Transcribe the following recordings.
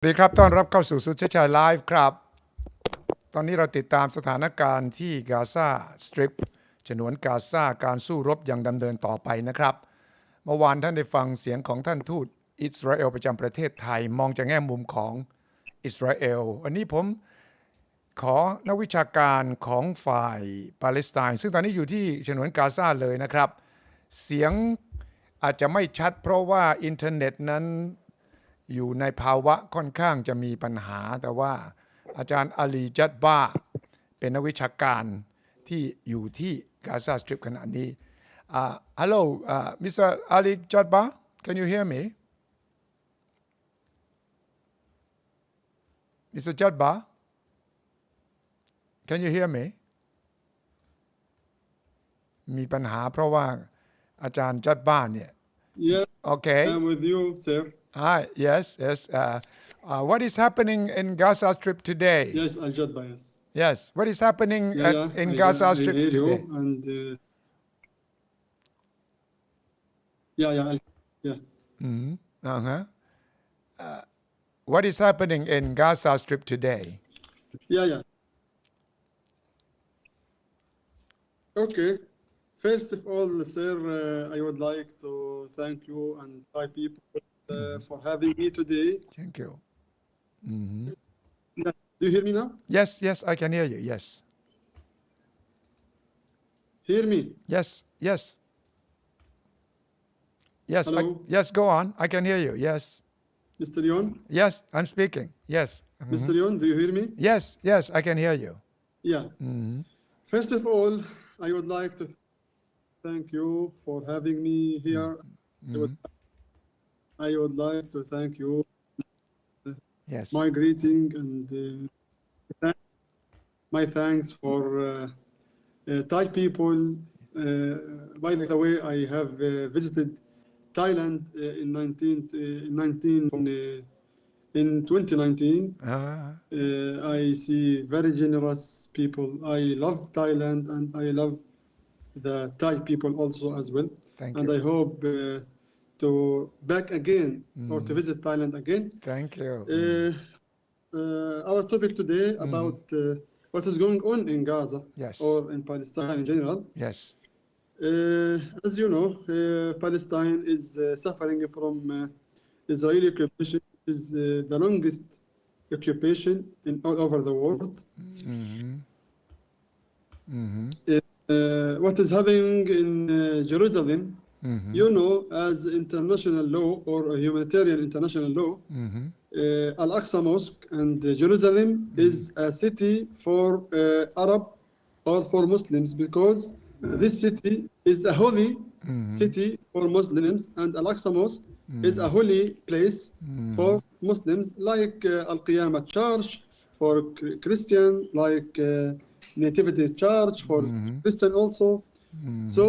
สวัสดีครับต้อนรับเข้าสู่สุทธิชัยไลฟ์ครับตอนนี้เราติดตามสถานการณ์ที่กาซาสตริปฉนวนกาซาการสู้รบยังดำเนินต่อไปนะครับเมื่อวานท่านได้ฟังเสียงของท่านทูตอิสราเอลประจำประเทศไทยมองจากแง่มุมของอิสราเอลวันนี้ผมขอนักวิชาการของฝ่ายปาเลสไตน์ซึ่งตอนนี้อยู่ที่ฉนวนกาซาเลยนะครับเสียงอาจจะไม่ชัดเพราะว่าอินเทอร์เน็ตนั้นอยู่ในภาวะค่อนข้างจะมีปัญหาแต่ว่าอาจารย์อาลีจัดบ้าเป็นนักวิชาการที่อยู่ที่กาซาสตริปขณะนี้Hello Mr. Ali Jadba can you hear me Mr. Jadba can you hear me มีปัญหาเพราะว่าอาจารย์จัดบ้าเนี่ย Yes, Okay I'm with you, sir. Hi yes what is happening in Gaza Strip today Yes, Al-Jadba, yes. Yes what is happening in I Gaza hear Strip you, today and What is happening in Gaza Strip today yeah. Okay. First of all, sir, I would like to thank you and Thai people for having me today. Thank you Do you hear me now? Yes I can hear you yes Hear me? Yes Hello? Yes go on I can hear you yes Mr. Leon? Yes I'm speaking yes Mr. Leon, do you hear me? Yes I can hear you Yeah. First of all, I would like to thank you for having me here. I would like to thank you. Yes My greeting and my thanks for Thai people. By the way, I have visited Thailand in 2019. I see very generous people. I love Thailand and I love the Thai people also as well. Thank and you. I hope to back again or to visit Thailand again. Thank you Our topic today about what is going on in Gaza Yes. or in Palestine in general. Yes As you know, Palestine is suffering from Israeli occupation. Is the longest occupation in all over the world. What is happening in Jerusalem, you know, as international law or a humanitarian international law, Al-Aqsa Mosque and Jerusalem is a city for Arab or for Muslims because this city is a holy city for Muslims and Al-Aqsa Mosque is a holy place for Muslims like Al-Qiyamah Church for Christian, like Nativity Church for Christian also. So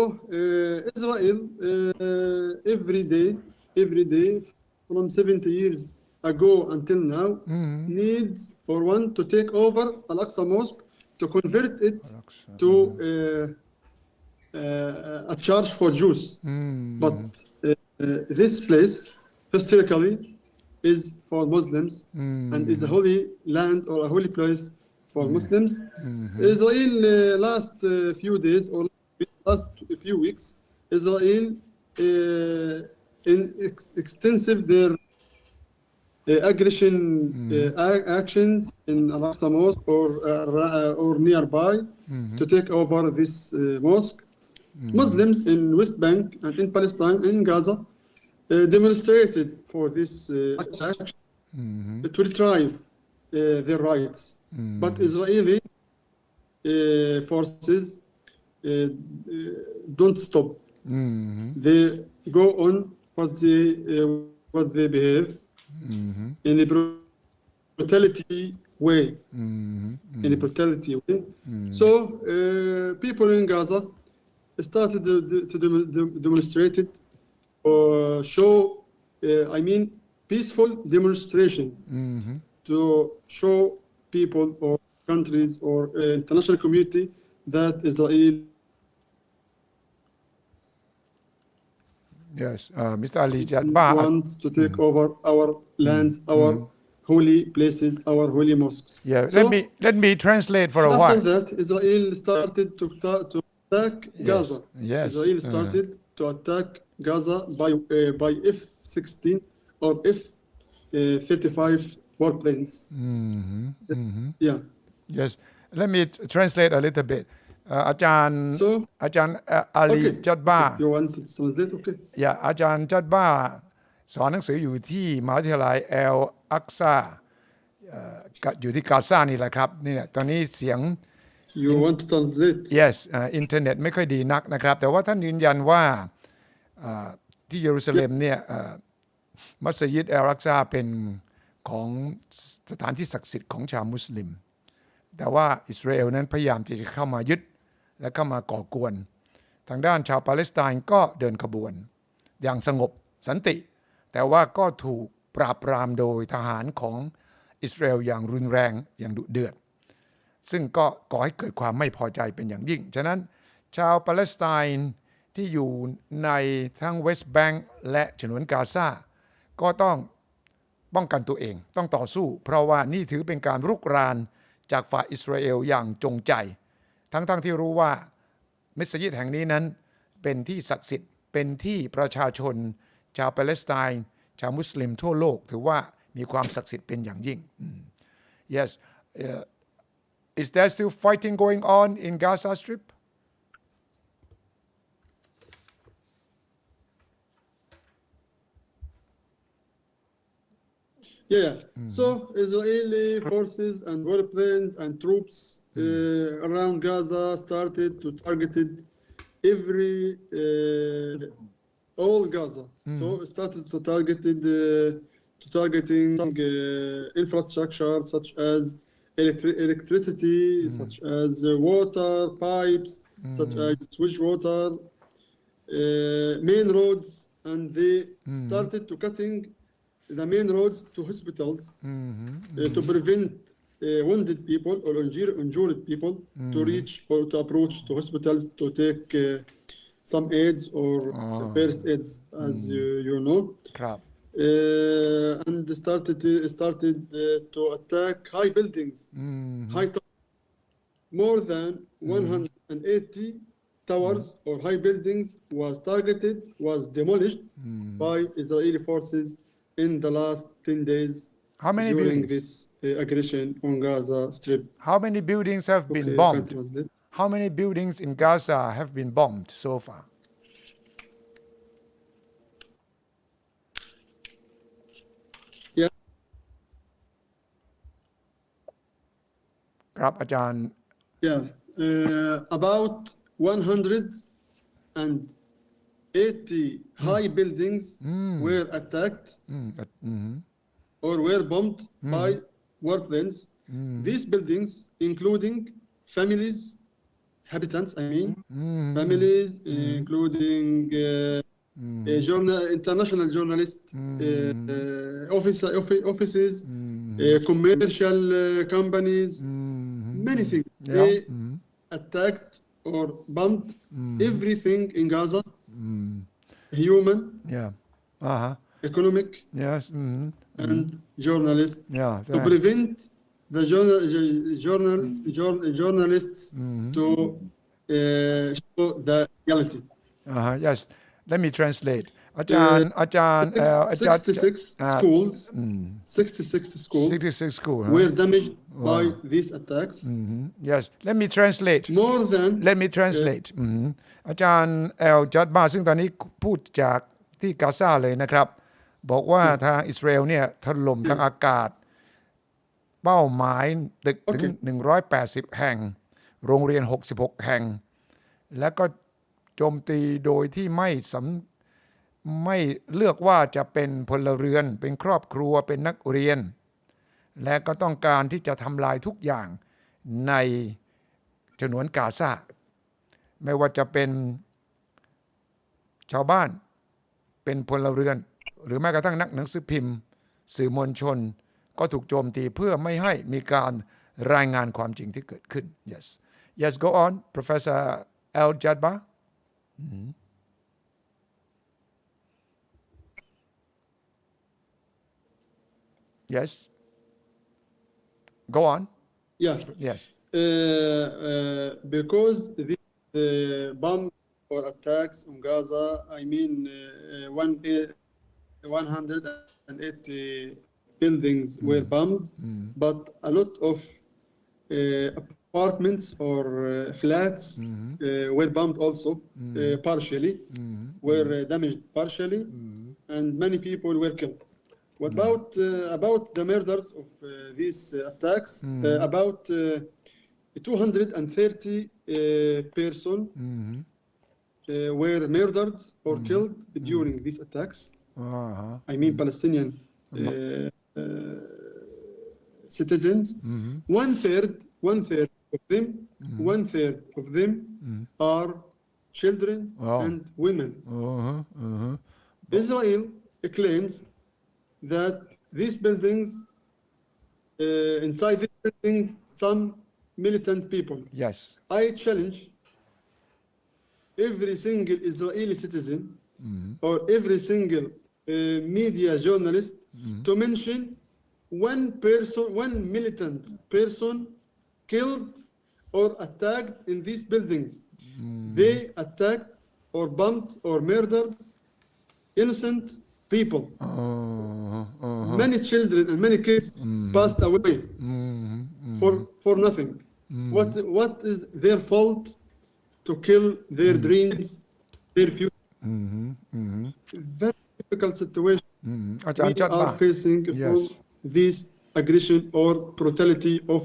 Israel every day from 70 years ago until now needs or want to take over Al-Aqsa Mosque to convert it to a church for Jews. But this place historically is for Muslims and is a holy land or a holy place for Muslims. Israel last few days or last few weeks, Israel extensive their aggression actions in Al-Aqsa Mosque or nearby to take over this mosque. Muslims in West Bank and in Palestine and in Gaza demonstrated for this action to retrieve their rights. But Israeli forces don't stop. They go on what they behave in a brutality way. So people in Gaza started to demonstrate it or show, peaceful demonstrations to show people or countries or international community that Israel Yes Mr. Ali Jadba wants to take over our lands, our holy places, our holy mosques. Yeah, So let me translate for a after while. that, Israel started to attack Gaza. Yes. Israel started to attack Gaza by F-16 or F-35 warplanes. Yeah. Yes. Let me translate a little bit. อาจารย์ So อาจารย์อาลี okay, จัดบ้า okay. You want to translate? Okay. อาจารย์จัดบ้าสอนหนังสืออยู่ที่มหาวิทยาลัยแอลอักซาอยู่ที่กาซานี่แหละครับนี่ตอนนี้เสียง You want to translate? yes อินเทอร์เน็ตไม่ค่อยดีนักนะครับแต่ว่าท่านยืนยันว่าที่เยรูซาเล็มเนี่ยมัสยิดแอลอักซาเป็นของสถานที่ศักดิ์สิทธิ์ของชาวมุสลิมแต่ว่าอิสราเอลนั้นพยายามที่จะเข้ามายึดและเข้ามาก่อกวนทางด้านชาวปาเลสไตน์ก็เดินขบวนอย่างสงบสันติแต่ว่าก็ถูกปราบปรามโดยทหารของอิสราเอลอย่างรุนแรงอย่างดุเดือดซึ่งก็ก่อให้เกิดความไม่พอใจเป็นอย่างยิ่งฉะนั้นชาวปาเลสไตน์ที่อยู่ในทั้งเวสต์แบงก์และฉนวนกาซาก็ต้องป้องกันตัวเองต้องต่อสู้เพราะว่านี่ถือเป็นการรุกรานจากฝ่ายอิสราเอลอย่างจงใจทั้งที่รู้ว่ามัสยิดแห่งนี้นั้นเป็นที่ศักดิ์สิทธิ์เป็นที่ประชาชนชาวปาเลสไตน์ชาวมุสลิมทั่วโลกถือว่ามีความศักดิ์สิทธิ์เป็นอย่างยิ่ง Yes is there still fighting going on in Gaza Strip Yeah. So Israeli forces and warplanes and troops around Gaza started to targeted every all Gaza. So it started to targeting infrastructure such as electricity, such as water pipes, such as sewage water, main roads, and they started to cutting the main roads to hospitals to prevent wounded people or injured people to reach or to approach to hospitals to take some aids or first aids, as you know. ครับ And started to attack high buildings, more than 180 towers or high buildings was demolished by Israeli forces in the last 10 days. How many during buildings? this aggression on Gaza Strip. How many buildings have been Okay, bombed? can't translate. How many buildings in Gaza have been bombed so far? Yeah. ครับอาจารย์ Yeah, about 180 high buildings were attacked or were bombed by warplanes. These buildings, including families, habitants, I mean, families, including international journalists, offices, commercial companies, many things. Yeah. They attacked or bombed everything in Gaza, human, yeah economic, yes and journalists, yeah to prevent the journalists to show the reality. yes let me translate อาจารย์อาจารย์ 66 schools, 66 schools 66 school were damaged by these attacks. yes let me translate More than let me translate อาจารย์แอลจัดบาซึ่งตอนนี้พูดจากที่กาซาเลยนะครับบอกว่าทางอิสราเอลเนี่ยถล่มทางอากาศเป้าหมายตึกถึง180แห่งโรงเรียน66แห่งและก็โจมตีโดยที่ไม่เลือกว่าจะเป็นพลเรือนเป็นครอบครัวเป็นนักเรียนและก็ต้องการที่จะทำลายทุกอย่างในฉนวนกาซาไม่ว่าจะเป็นชาวบ้านเป็นพลเรือนหรือแม้กระทั่งนักหนังสือพิมพ์สื่อมวลชนก็ถูกโจมตีเพื่อไม่ให้มีการรายงานความจริงที่เกิดขึ้น yes yes go on Professor Al Jadba yes go on Yeah. yes Because these bomb or attacks on Gaza, I mean, 180 buildings were bombed, but a lot of apartments or flats were bombed also, partially, were damaged partially, and many people were killed. What about the murders of these attacks? About 230 person were murdered or killed during these attacks. I mean Palestinian citizens. One third of them are children and women. Israel claims that these buildings, inside these buildings, some militant people. yes I challenge every single Israeli citizen or every single media journalist to mention one militant person killed or attacked in these buildings. They attacked or bombed or murdered innocent people. Many children and many kids passed away for nothing. What is their fault to kill their dreams, their future? Very difficult situation อาจาร we ย์จัดมา are facing from this aggression or brutality of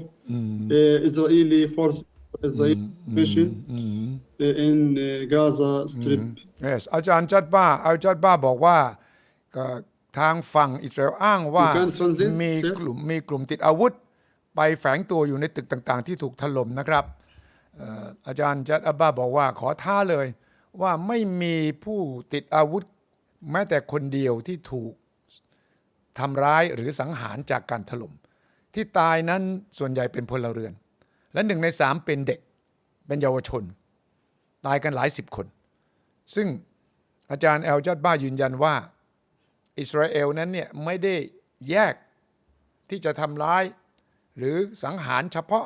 Israeli forces, Israeli mission in Gaza Strip. yes อาจารย์จัดบ้าบอกว่าทางฝั่งอิสราเอลอ้างว่า You can translate, มีกลุ่มติดอาวุธไปแฝงตัวอยู่ในตึกต่างๆที่ถูกถล่มนะครับอาจารย์จัดบ้าบอกว่าขอท้าเลยว่าไม่มีผู้ติดอาวุธแม้แต่คนเดียวที่ถูกทำร้ายหรือสังหารจากการถล่มที่ตายนั้นส่วนใหญ่เป็นพลเรือนและ1 ใน 3เป็นเด็กเป็นเยาวชนตายกันหลาย10 คนซึ่งอาจารย์แอลจัดบ้ายืนยันว่าอิสราเอลนั้นเนี่ยไม่ได้แยกที่จะทำร้ายหรือสังหารเฉพาะ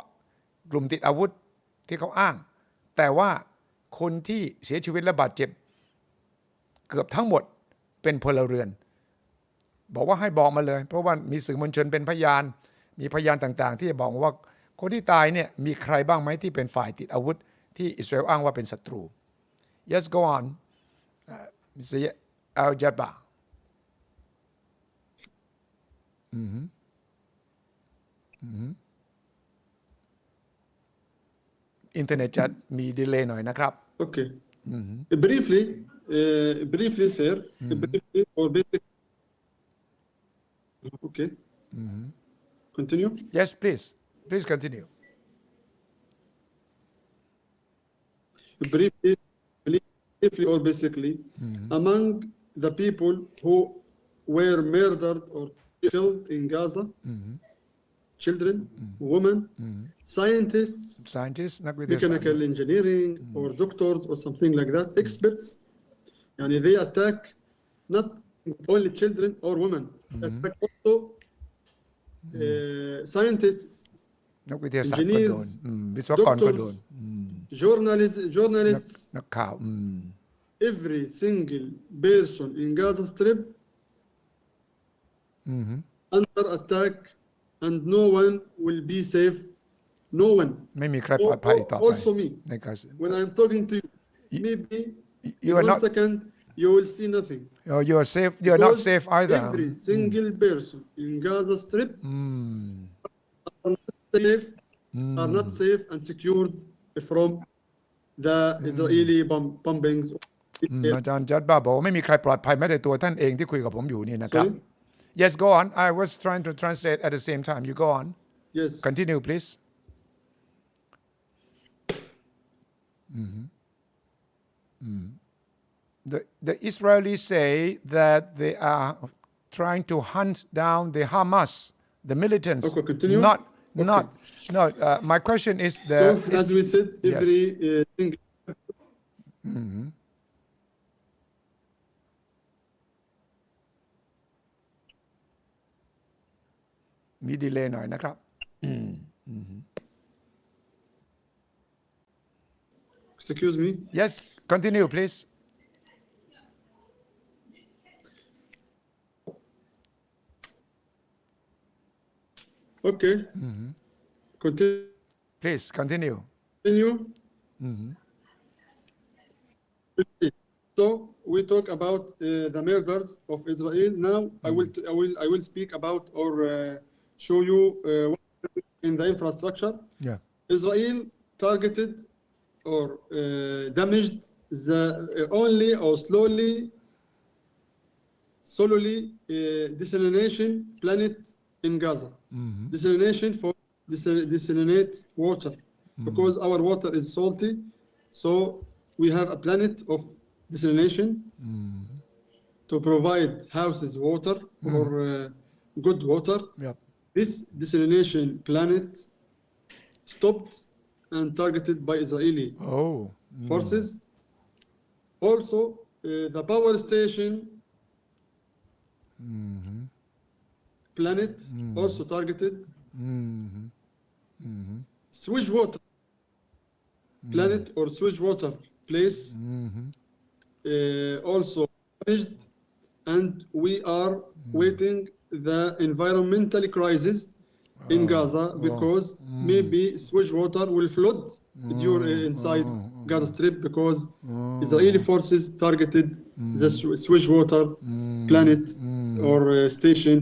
กลุ่มติดอาวุธที่เขาอ้างแต่ว่าคนที่เสียชีวิตและบาดเจ็บเกือบทั้งหมดเป็นพลเรือนบอกว่าให้บอกมาเลยเพราะว่ามีสื่อมวลชนเป็นพยานมีพยานต่างๆที่จะบอกว่าคนที่ตายเนี่ยมีใครบ้างไหมที่เป็นฝ่ายติดอาวุธที่อิสราเอลอ้างว่าเป็นศัตรู Yes go on Mr. Al-Jabbarอินเทอร์เน็ตจะมีดีเลย์หน่อยนะครับ Okay. Briefly, sir. Briefly or basic. Okay. Continue. Yes please continue Briefly or basically, among the people who were murdered or killed in Gaza, children, women, scientists, นักวิทยาศาสตร์ mechanical engineering or doctors or something like that, experts, and they attack not only children or women, attack also scientists, นักวิทยาศาสตร์ก็โดนวิศวกรก็โดน journalists, นักข่าว every single person in Gaza Strip under attack, and no one will be safe. No one. ไม่มีใครปลอดภัยต่อไป Also me. ในการ When I'm talking to you, maybe you in are 1 not second you will see nothing. you are safe you are not Because safe either every single person in Gaza Strip are not safe and secured from the Israeli bombings. อาจารย์จัดบ้าบอกว่าไม่มีใครปลอดภัยแม้แต่ตัวท่านเองที่คุยกับผมอยู่นี่นะครับ Yes go on I was trying to translate at the same time you go on Yes. Continue please The Israelis say that they are trying to hunt down the Hamas the militants Okay, continue. not no my question is So as we said, every singleมีดีเลย์หน่อยนะครับ Excuse me. Yes, continue, please. Okay. Continue. Please continue. So we talk about the murders of Israel. Now I will speak about or show you what in the infrastructure. Yeah. Israel targeted or damaged the only or solely desalination plant in Gaza. Desalination for desalinate water because our water is salty. So we have a planet of desalination to provide houses water or good water. Yep. This desalination planet stopped and targeted by Israeli forces. Also, the power station planet also targeted. Sewage water planet or sewage water place also damaged, and we are waiting the environmental crisis in Gaza because maybe sewage water will flood inside Gaza Strip because Israeli forces targeted the sewage water planet or station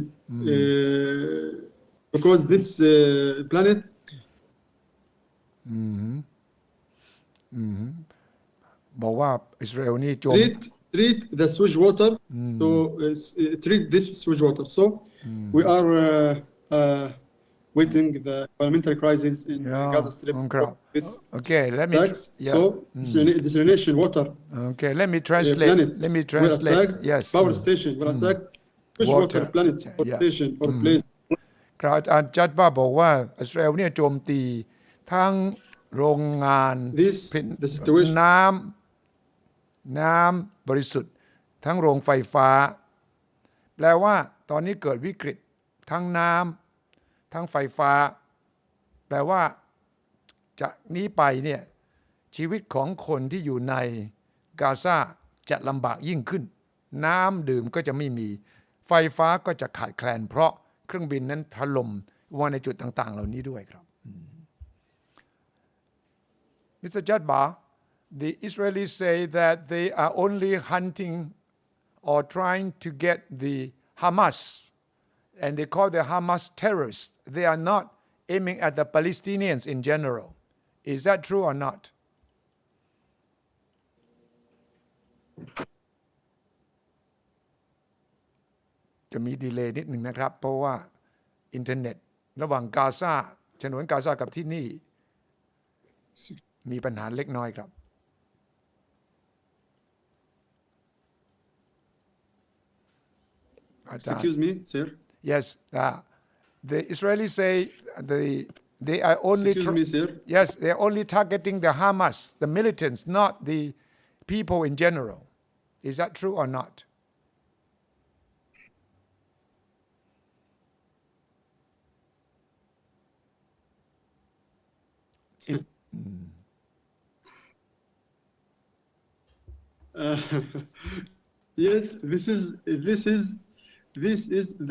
because this planetบอกว่าอิสราเอลนี่โจม treat the sewage water to treat this sewage water. So we are waiting the environmental crisis in Gaza Strip. Okay, let me. So desalination water. Okay, let me translate. Let me translate. Yes. Power station will attack sewage water planet or station or place. ครับอาจารย์จัดบ้าบอกว่าอิสราเอลเนี่ยโจมตีทั้งโรงงานน้ำบริสุทธิ์ทั้งโรงไฟฟ้าแปลว่าตอนนี้เกิดวิกฤตทั้งน้ำทั้งไฟฟ้าแปลว่าจากนี้ไปเนี่ยชีวิตของคนที่อยู่ในกาซาจะลำบากยิ่งขึ้นน้ำดื่มก็จะไม่มีไฟฟ้าก็จะขาดแคลนเพราะเครื่องบินนั้นถล่มว่าในจุดต่างๆเหล่านี้ด้วยครับ Mr. Jadba, the Israelis say that they are only hunting or trying to get the Hamas, and they call the Hamas terrorists. They are not aiming at the Palestinians in general. Is that true or not? จะมีดีเลย์นิดหนึ่งนะครับเพราะว่าอินเทอร์เน็ตระหว่างกาซาฉนวนกาซากับที่นี่มีปัญหาเล็กน้อยครับ Excuse me, sir. Yes, the Israelis say they are only. Excuse me, sir. Yes, they are only targeting the Hamas, the militants, not the people in general. Is that true or not? Yes, this is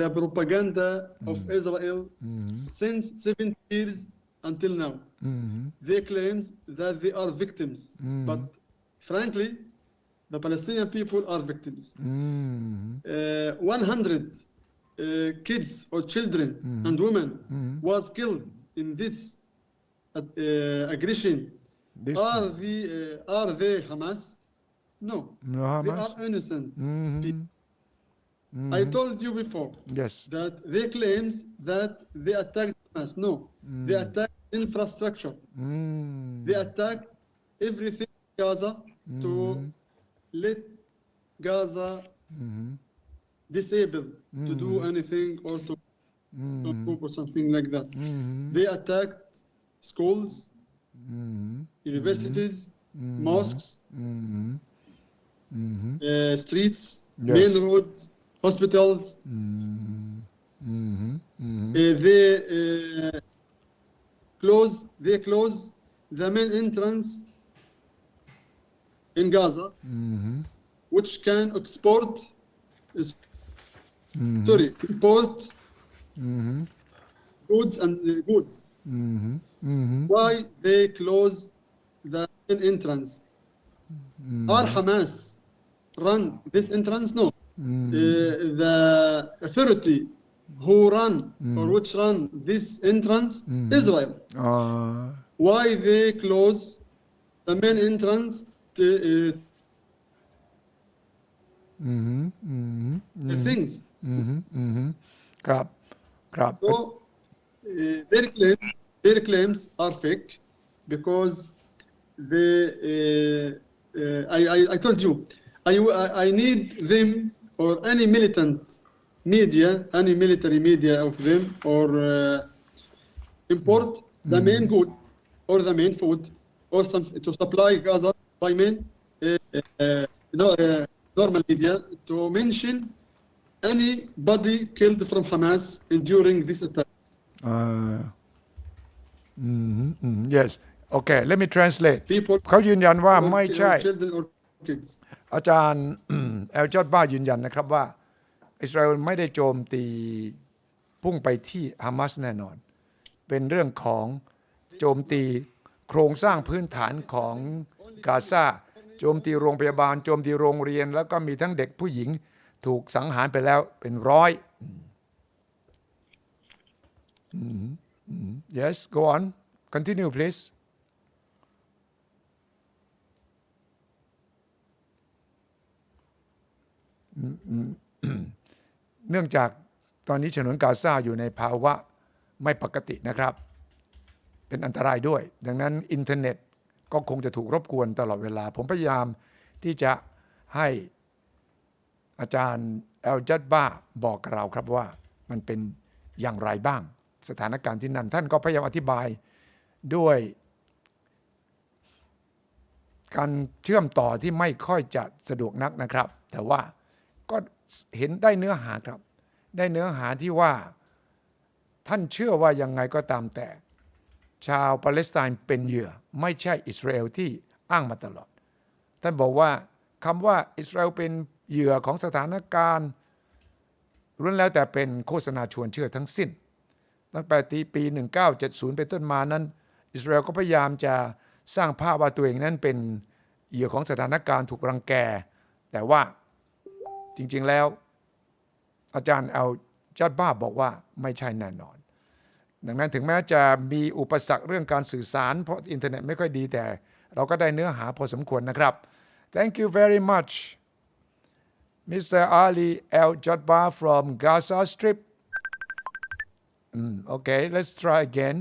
the propaganda of Israel since 70 years until now. They claim that they are victims, but frankly, the Palestinian people are victims. 100 kids or children and women was killed in this aggression. Are they Hamas? No, they are innocent people. I told you before that they claims that they attacked Hamas. No, they attacked infrastructure. They attacked everything in Gaza to let Gaza disabled to do anything or to move or something like that. They attacked schools, universities, mosques, streets, main roads, hospitals. they close the main entrance in Gaza, which can import goods and goods. Why they close the main entrance? Are Hamas run this entrance? No. The authority who run or which run this entrance, Israel. Why they close the main entrance to the things? ครับครับ So their claims are fake because they I told you I need them or any militant media, any military media of them, or import the main goods or the main food or some to supply Gaza by main normal media to mention anybody killed from Hamas during this attack. Yes okay let me translate People เขายืนยันว่าไม่ใช่ children or kids. อาจารย์ แอลจอดบ้ายืนยันนะครับว่าอิสราเอลไม่ได้โจมตีพุ่งไปที่ฮามาสแน่นอนเป็นเรื่องของโจมตีโครงสร้างพื้นฐานของกาซาโจมตีโรงพยาบาลโจมตีโรงเรียนแล้วก็มีทั้งเด็กผู้หญิงถูกสังหารไปแล้วเป็นร้อย Yes go on continue pleaseเนื่องจากตอนนี้ฉนวนกาซาอยู่ในภาวะไม่ปกตินะครับเป็นอันตรายด้วยดังนั้นอินเทอร์เน็ตก็คงจะถูกรบกวนตลอดเวลาผมพยายามที่จะให้อาจารย์แอลจัดบ้าบอกกับเราครับว่ามันเป็นอย่างไรบ้างสถานการณ์ที่นั่นท่านก็พยายามอธิบายด้วยการเชื่อมต่อที่ไม่ค่อยจะสะดวกนักนะครับแต่ว่าก็เห็นได้เนื้อหาครับได้เนื้อหาที่ว่าท่านเชื่อว่ายังไงก็ตามแต่ชาวปาเลสไตน์เป็นเหยื่อไม่ใช่อิสราเอลที่อ้างมาตลอดท่านบอกว่าคำว่าอิสราเอลเป็นเหยื่อของสถานการณ์ล้วนแล้วแต่เป็นโฆษณาชวนเชื่อทั้งสิ้นตั้งแต่ปี1970เป็นต้นมานั้นอิสราเอลก็พยายามจะสร้างภาพว่าตัวเองนั้นเป็นเหยื่อของสถานการณ์ถูกรังแกแต่ว่าจริงๆแล้วอาจารย์เอาจัดบ้าบอกว่าไม่ใช่แน่นอนดังนั้นถึงแม้จะมีอุปสรรคเรื่องการสื่อสารเพราะอินเทอร์เน็ตไม่ค่อยดีแต่เราก็ได้เนื้อหาพอสมควรนะครับ Thank you very much Mr. Ali El Jadba from Gaza Strip Okay let's try again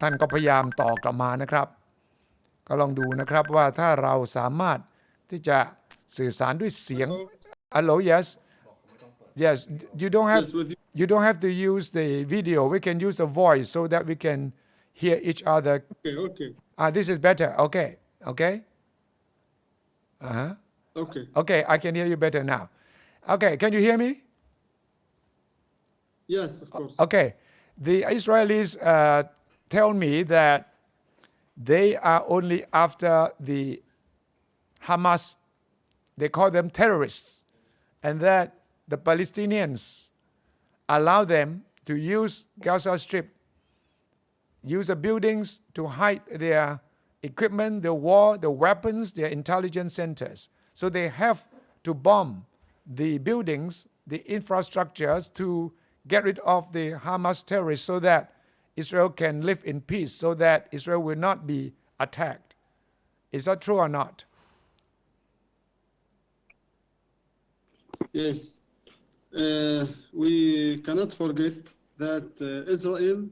ท่านก็พยายามต่อกลับมานะครับก็ลองดูนะครับว่าถ้าเราสามารถที่จะสื่อสารด้วยเสียง Hello yes yes you don't have to use the video we can use a voice so that we can hear each other Okay this is better okay okay I can hear you better now okay can you hear me yes of course okay the Israelis tell me that they are only after the Hamas they call them terrorists and that the Palestinians allow them to use Gaza Strip use the buildings to hide their equipment, the war, the weapons, their intelligence centers. So they have to bomb the buildings, the infrastructures to get rid of the Hamas terrorists so that Israel can live in peace, so that Israel will not be attacked. Is that true or not? Yes. We cannot forget that Israel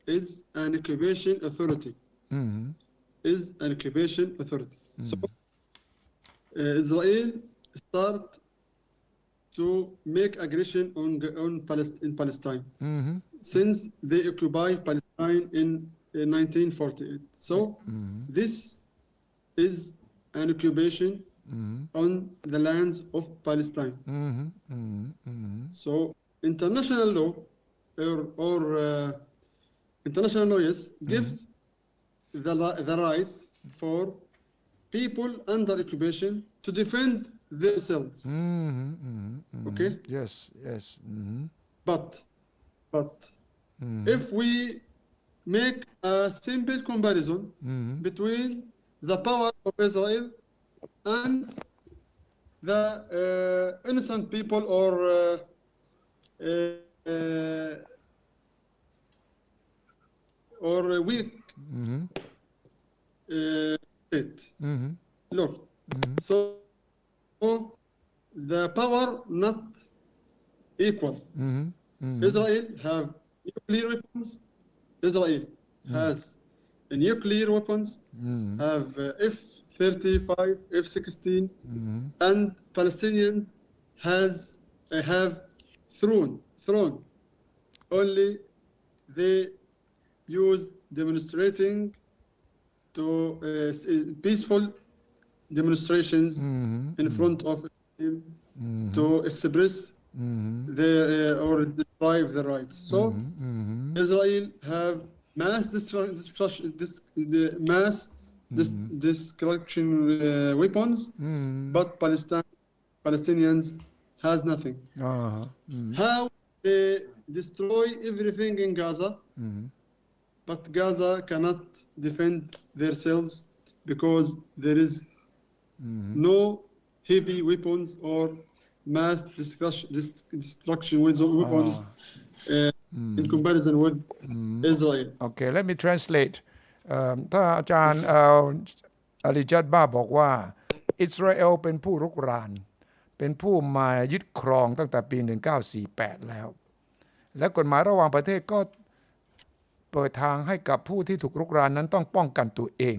is an occupation authority. Is an occupation authority. So Israel start to make aggression in Palestine since they occupy Palestine in 1948. So this is an occupation on the lands of Palestine. So international law or international law gives the right for people under occupation to defend themselves. Okay? Yes, yes. But if we make a simple comparison between the power of Israel and the innocent people or a weak state. Look, so the power not equal. Israel have nuclear weapons. Israel has nuclear weapons, have F-35, F-16, and Palestinians have thrown. Only they use demonstrating to peaceful demonstrations in front of Israel to express their or deprive their rights. So Israel have mass destruction weapons, but Palestinians has nothing. How they destroy everything in Gaza, but Gaza cannot defend themselves because there is no heavy weapons or mass destruction weapons in comparison with Israel. Okay, let me translate. ถ้าอาจารย์อาลีจัดบ้าบอกว่าอิสราเอลเป็นผู้รุกรานเป็นผู้มายึดครองตั้งแต่ปี 1948 แล้วและกฎหมายระหว่างประเทศก็เปิดทางให้กับผู้ที่ถูกรุกรานนั้นต้องป้องกันตัวเอง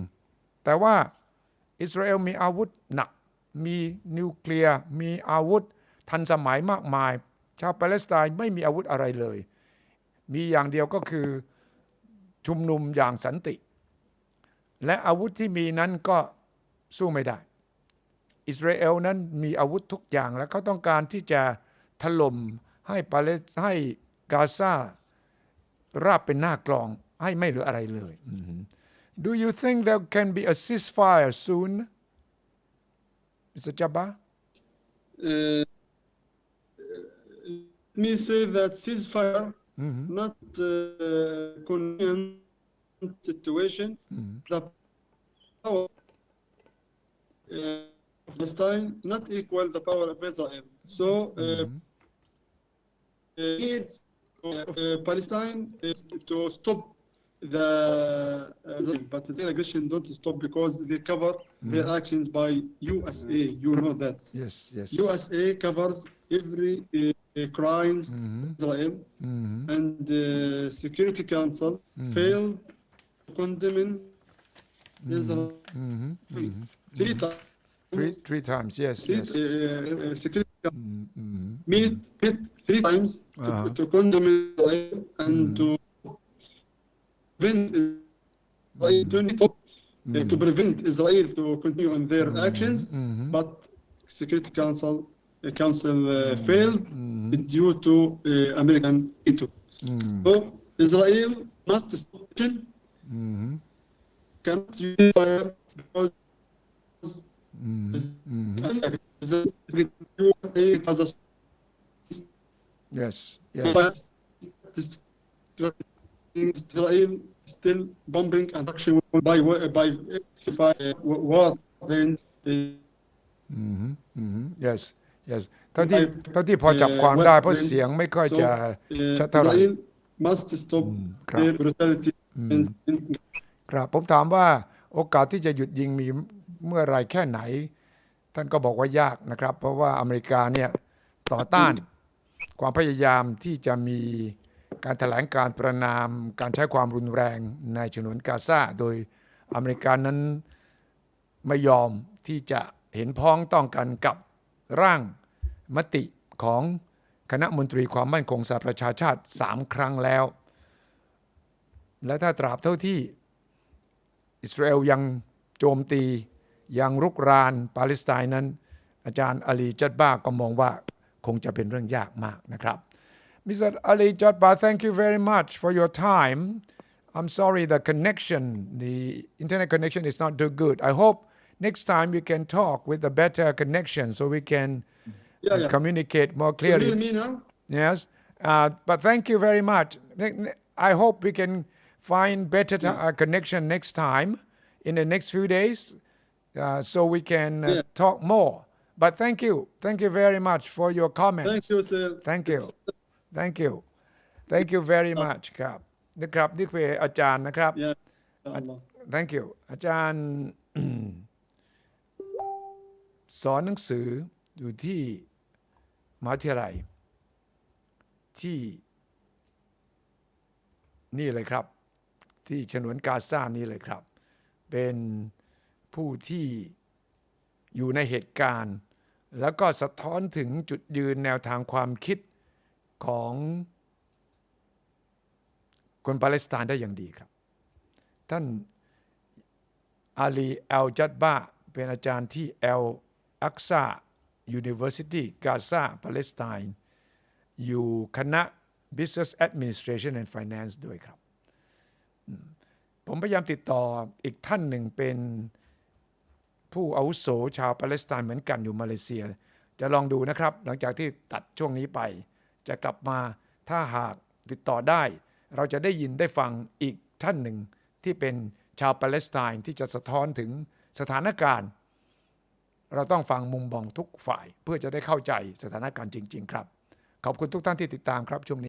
แต่ว่าอิสราเอลมีอาวุธหนักมีนิวเคลียร์มีอาวุธทันสมัยมากมายชาวปาเลสไตน์ไม่มีอาวุธอะไรเลยมีอย่างเดียวก็คือชุมนุมอย่างสันติและอาวุธที่มีนั้นก็สู้ไม่ได้อิสราเอลนั้นมีอาวุธทุกอย่างและเขาต้องการที่จะถล่มให้กาซาราบเป็นหน้ากลองให้ไม่เหลืออะไรเลย Do you think there can be a ceasefire soon, Mr. Jabbar? Let me say that ceasefire not convenient situation. The power of Palestine not equal the power of Israel. So needs Palestine is to stop but the aggression don't stop because they cover their actions by USA. You know that. Yes. USA covers every crimes Israel, and the Security Council failed to condemn Israel three times. Yes. Security Council meet three times to condemn Israel and to prevent Israel to continue on their actions, but Security Council failed due to American veto. So Israel must stop cannot use fire because Yes. Israel still bombing and action by war then. Yes.เท่าที่พอจับความได้เพราะเสียงไม่ค่อยจะชัดเท่าไหร่ Israel must stop their brutality. ครับผมถามว่าโอกาสที่จะหยุดยิงมีเมื่อไรแค่ไหนท่านก็บอกว่ายากนะครับเพราะว่าอเมริกาเนี่ยต่อต้านความพยายามที่จะมีการแถลงการประณามการใช้ความรุนแรงในฉนวนกาซาโดยอเมริกานั้นไม่ยอมที่จะเห็นพ้องต้องกันกับร่างมติของคณะมนตรีความมั่นคงสหประชาชาติ3 ครั้งแล้วและถ้าตราบเท่าที่อิสราเอลยังโจมตียังรุกรานปาเลสไตน์นั้นอาจารย์อาลีจัดบ้าก็มองว่าคงจะเป็นเรื่องยากมากนะครับ Mr. Ali Jatba, thank you very much for your time. I'm sorry the internet connection is not too good. I hope next time we can talk with a better connection so we can communicate more You clearly. hear me now? Yes, but thank you very much. I hope we can find better connection next time in the next few days so we can talk more. But thank you very much for your comments. Thank you, sir. Thank you very much ครับนะครับนี่คืออาจารย์นะครับ Yeah. Allah. Thank you อาจารย์ สอนหนังสืออยู่ที่มหาวิทยาลัยที่นี่เลยครับที่ฉนวนกาซานี่เลยครับเป็นผู้ที่อยู่ในเหตุการณ์แล้วก็สะท้อนถึงจุดยืนแนวทางความคิดของคนปาเลสไตน์ได้อย่างดีครับท่านอาลีเอลจัดบาเป็นอาจารย์ที่เอลอักซา University กาซาปาเลสไตน์อยู่คณะ Business Administration and Finance ด้วยครับผมพยายามติดต่ออีกท่านหนึ่งเป็นผู้อาวุโสชาวปาเลสไตน์เหมือนกันอยู่มาเลเซียจะลองดูนะครับหลังจากที่ตัดช่วงนี้ไปจะกลับมาถ้าหากติดต่อได้เราจะได้ยินได้ฟังอีกท่านหนึ่งที่เป็นชาวปาเลสไตน์ที่จะสะท้อนถึงสถานการณ์เราต้องฟังมุมมองทุกฝ่ายเพื่อจะได้เข้าใจสถานการณ์จริงๆครับขอบคุณทุกท่านที่ติดตามครับช่วงนี้